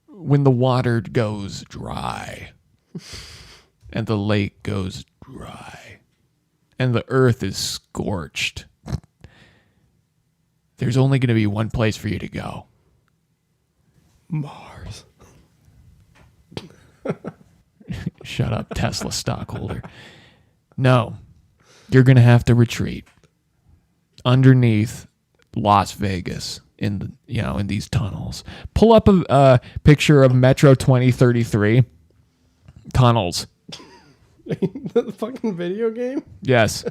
When the water goes dry, and the lake goes dry, and the earth is scorched, there's only going to be one place for you to go. Mars. Shut up, Tesla stockholder. No, you're going to have to retreat underneath Las Vegas in these tunnels. Pull up a picture of Metro 2033 tunnels. The fucking video game? Yes.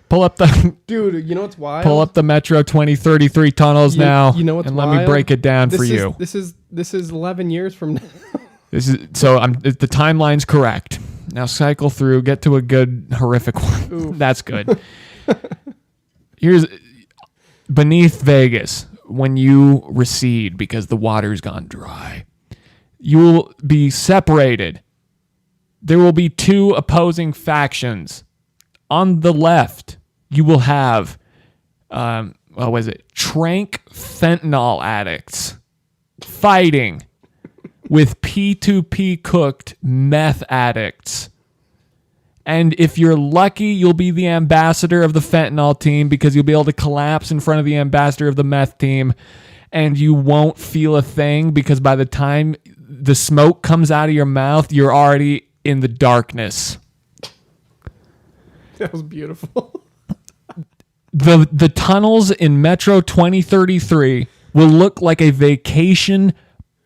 Pull up the dude. You know what's wild? Pull up the Metro 2033 tunnels now. You know what's and wild? Let me break it down for you. This is 11 years from now. The timeline's correct. Now cycle through, get to a good horrific one. Oof. That's good. Here's beneath Vegas. When you recede because the water's gone dry, you will be separated. There will be two opposing factions. On the left, you will have trank fentanyl addicts fighting with P2P cooked meth addicts. And if you're lucky, you'll be the ambassador of the fentanyl team because you'll be able to collapse in front of the ambassador of the meth team and you won't feel a thing because by the time the smoke comes out of your mouth, you're already in the darkness. That was beautiful. The tunnels in Metro 2033 will look like a vacation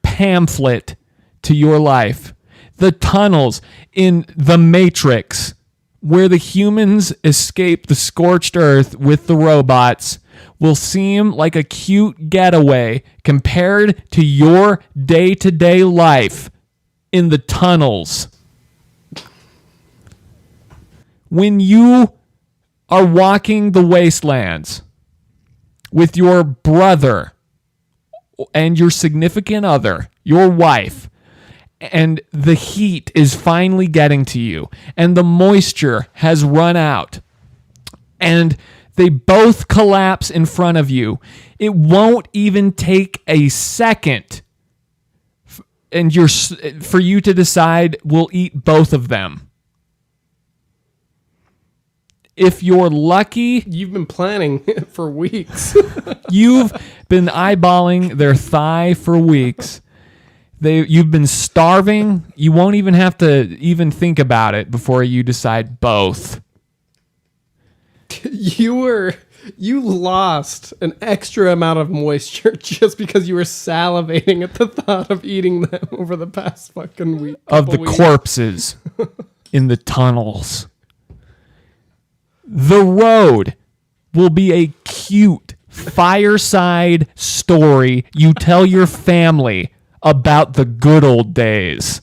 pamphlet to your life. The tunnels in The Matrix, where the humans escape the scorched earth with the robots, will seem like a cute getaway compared to your day-to-day life in the tunnels. When you are walking the wastelands with your brother and your significant other, your wife, and the heat is finally getting to you, and the moisture has run out, and they both collapse in front of you, it won't even take a second for you to decide we'll eat both of them. If you're lucky... You've been planning for weeks. You've been eyeballing their thigh for weeks. You've been starving. You won't even have to even think about it before you decide both. You lost an extra amount of moisture just because you were salivating at the thought of eating them over the past fucking week. Of the corpses in the tunnels. The road will be a cute fireside story you tell your family about the good old days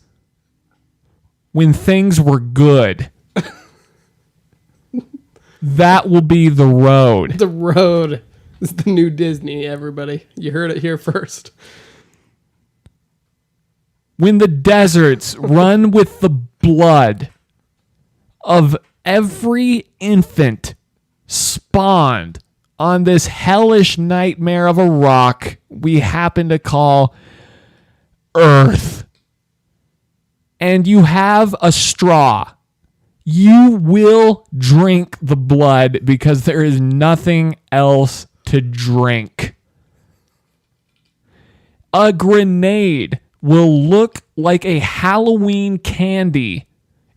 when things were good. That will be the road. The road. It's the new Disney, everybody. You heard it here first. When the deserts run with the blood of every infant spawned on this hellish nightmare of a rock we happen to call Earth, and you have a straw, you will drink the blood because there is nothing else to drink. A grenade will look like a Halloween candy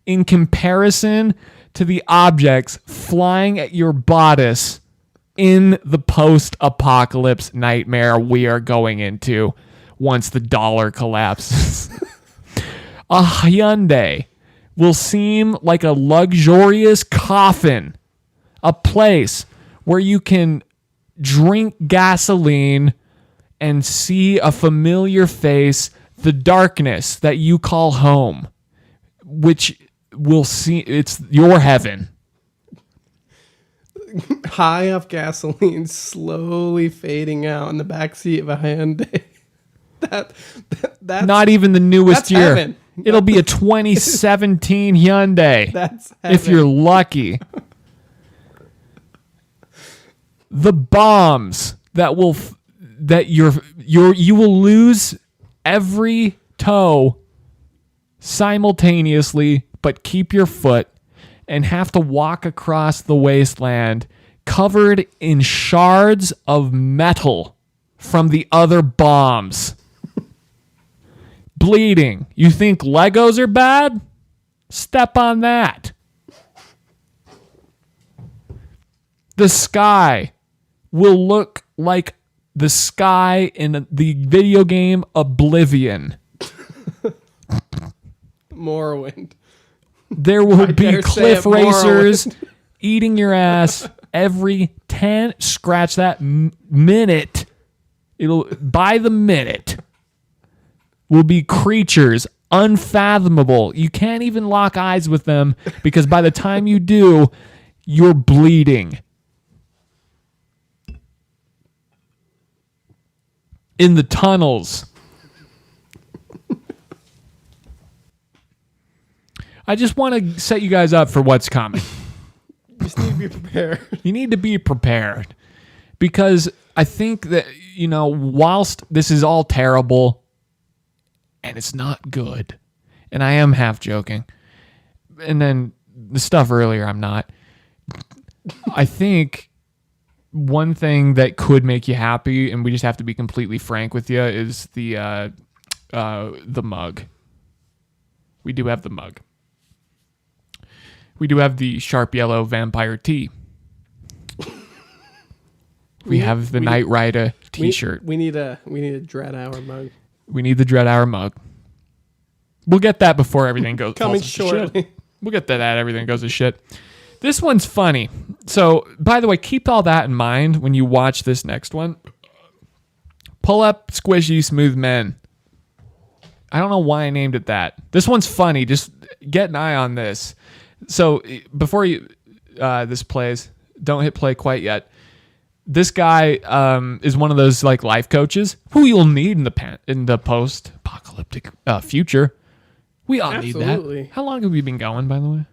in comparison to the objects flying at your bodice in the post-apocalypse nightmare we are going into once the dollar collapses. A Hyundai will seem like a luxurious coffin, a place where you can drink gasoline and see a familiar face, the darkness that you call home, which will see, it's your heaven. High off gasoline, slowly fading out in the backseat of a Hyundai. That's not even the newest that's year. heaven. It'll be a 2017 Hyundai. That's if heaven. you're lucky. The bombs that will you will lose every toe simultaneously, but keep your foot and have to walk across the wasteland covered in shards of metal from the other bombs. Bleeding. You think Legos are bad? Step on that. The sky will look like the sky in the video game Oblivion. Morrowind. There will be dare say cliff it, racers Morrowind. eating your ass every 10, scratch that, minute. It'll, by the minute, will be creatures unfathomable. You can't even lock eyes with them because by the time you do, you're bleeding. In the tunnels. I just want to set you guys up for what's coming. You just need to be prepared. You need to be prepared because I think that, you know, whilst this is all terrible and it's not good, and I am half joking, and then the stuff earlier I'm not, I think one thing that could make you happy, and we just have to be completely frank with you, is the mug. We do have the mug. We do have the sharp yellow vampire tee. We have the Knight Rider t-shirt. We need a Dred Hour mug. We need the Dred Hour mug. We'll get that before everything goes Coming falls to shit. shortly. We'll get that everything goes to shit. This one's funny. So, by the way, keep all that in mind when you watch this next one. Pull up Squishy Smooth Men. I don't know why I named it that. This one's funny. Just get an eye on this. So, before you this plays, don't hit play quite yet. This guy is one of those like life coaches who you'll need in the post-apocalyptic future. We all Absolutely. need that. How long have we been going, by the way?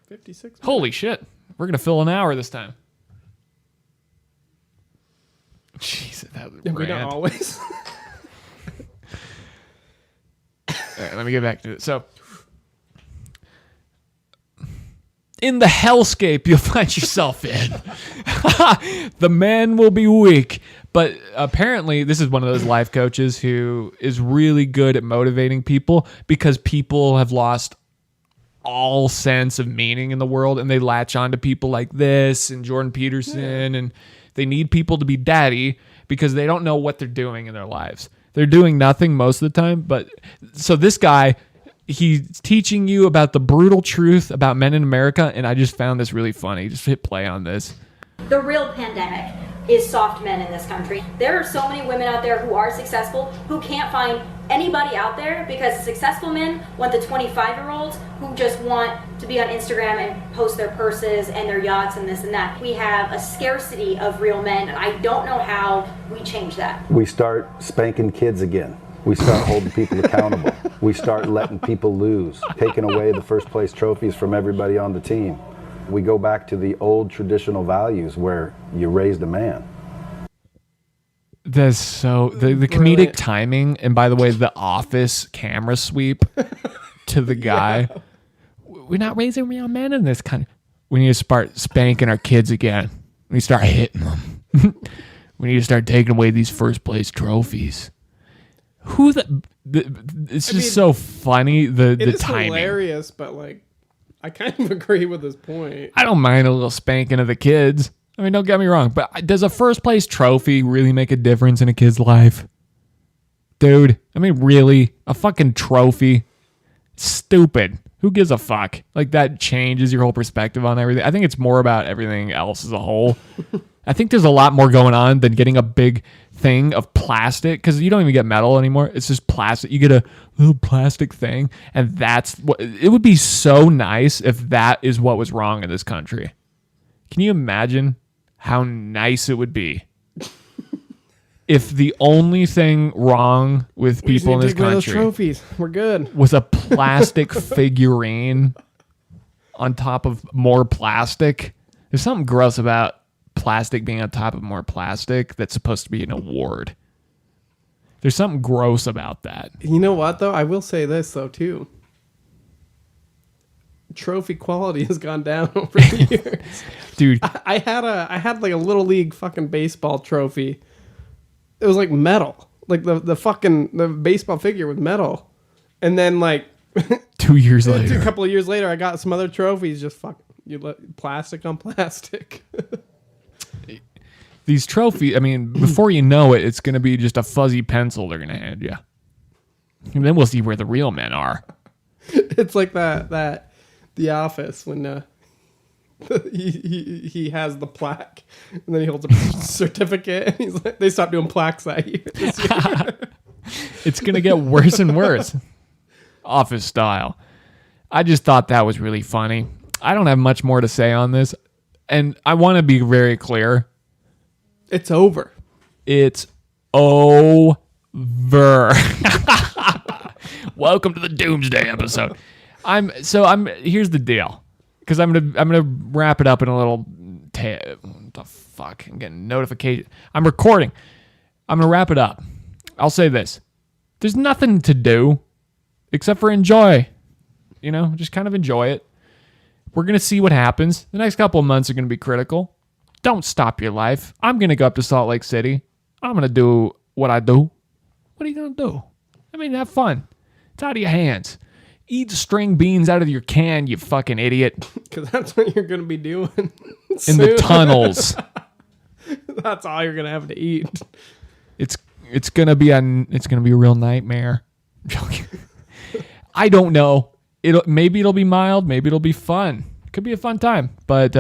56 minutes. Holy shit. We're going to fill an hour this time. Jesus, that was We don't grand. always. All right, let me get back to it. So, in the hellscape you'll find yourself in, the man will be weak. But apparently, this is one of those life coaches who is really good at motivating people because people have lost all sense of meaning in the world, and they latch on to people like this and Jordan Peterson, and they need people to be daddy because they don't know what they're doing in their lives. They're doing nothing most of the time. But so this guy, he's teaching you about the brutal truth about men in America, and I just found this really funny. Just hit play on this. The real pandemic. is soft men in this country. There are so many women out there who are successful who can't find anybody out there because the successful men want the 25-year-olds who just want to be on Instagram and post their purses and their yachts and this and that. We have a scarcity of real men, and I don't know how we change that. We start spanking kids again. We start holding people accountable. We start letting people lose, taking away the first place trophies from everybody on the team. We go back to the old traditional values where you raised a man. That's so the comedic timing, and by the way, the Office camera sweep to the guy. Yeah. We're not raising real men in this country. We need to start spanking our kids again. We need to start hitting them. We need to start taking away these first place trophies. It's just so funny. The timing. It's hilarious, but like, I kind of agree with his point. I don't mind a little spanking of the kids. I mean, don't get me wrong, but does a first place trophy really make a difference in a kid's life? Dude, I mean, really? A fucking trophy? Stupid. Who gives a fuck? Like, that changes your whole perspective on everything. I think it's more about everything else as a whole. I think there's a lot more going on than getting a big thing of plastic, because you don't even get metal anymore. It's just plastic. You get a little plastic thing, and that's what it would be. So nice if that is what was wrong in this country. Can you imagine how nice it would be if the only thing wrong with people in this country those trophies. We're good. Was a plastic figurine on top of more plastic? There's something gross about plastic being on top of more plastic that's supposed to be an award. There's something gross about that. You know what, though? I will say this, though, too. Trophy quality has gone down over the years. Dude. I had like a little league fucking baseball trophy. It was like metal. Like the baseball figure was metal. And then like 2 years later. A couple of years later, I got some other trophies, just plastic on plastic. These trophies, I mean, before you know it, it's going to be just a fuzzy pencil they're going to hand you. And then we'll see where the real men are. It's like that The Office when he has the plaque and then he holds a certificate and he's like, they stopped doing plaques that year. It's going to get worse and worse. Office style. I just thought that was really funny. I don't have much more to say on this. And I want to be very clear. It's over. It's over. Welcome to the Doomsday episode. Here's the deal. Because I'm gonna wrap it up in a little what the fuck? I'm getting notification. I'm recording. I'm gonna wrap it up. I'll say this. There's nothing to do except for enjoy. You know, just kind of enjoy it. We're gonna see what happens. The next couple of months are gonna be critical. Don't stop your life. I'm gonna go up to Salt Lake City. I'm gonna do what I do. What are you gonna do? I mean, have fun. It's out of your hands. Eat string beans out of your can, you fucking idiot. Because that's what you're going to be doing. In the tunnels. That's all you're going to have to eat. It's going to be a real nightmare. I don't know. Maybe it'll be mild, maybe it'll be fun. Could be a fun time, but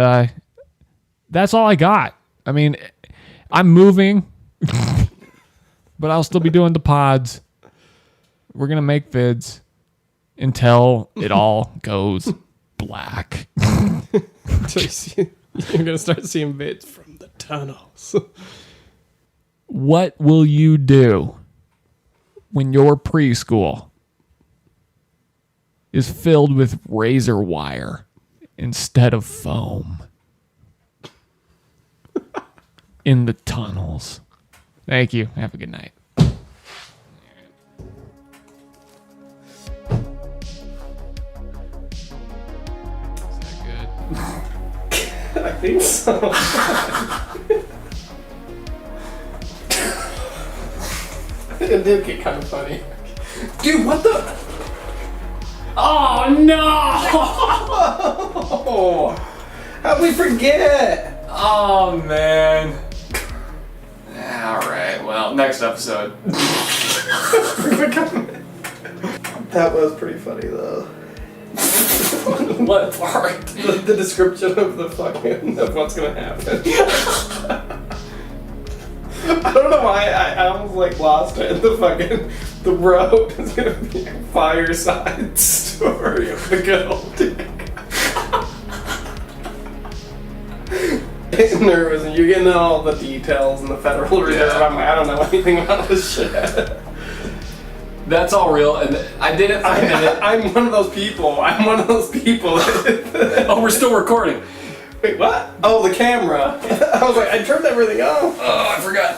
that's all I got. I mean, I'm moving, but I'll still be doing the pods. We're going to make vids. Until it all goes black. You're going to start seeing vids from the tunnels. What will you do when your preschool is filled with razor wire instead of foam? In the tunnels. Thank you. Have a good night. I think so. It did get kind of funny. Dude, what the? Oh, no! How'd we forget? Oh, man. All right, well, next episode. That was pretty funny, though. What part? The description of the fucking of what's gonna happen. I don't know why I almost like lost it. The road is gonna be a fireside story of the good old days. Getting nervous and you're getting all the details and the Federal Reserve. I'm like, I don't know anything about this shit. That's all real, and I did it for a minute. I'm one of those people. Oh, we're still recording. Wait, what? Oh, the camera. I was like, I turned everything off. Oh, I forgot.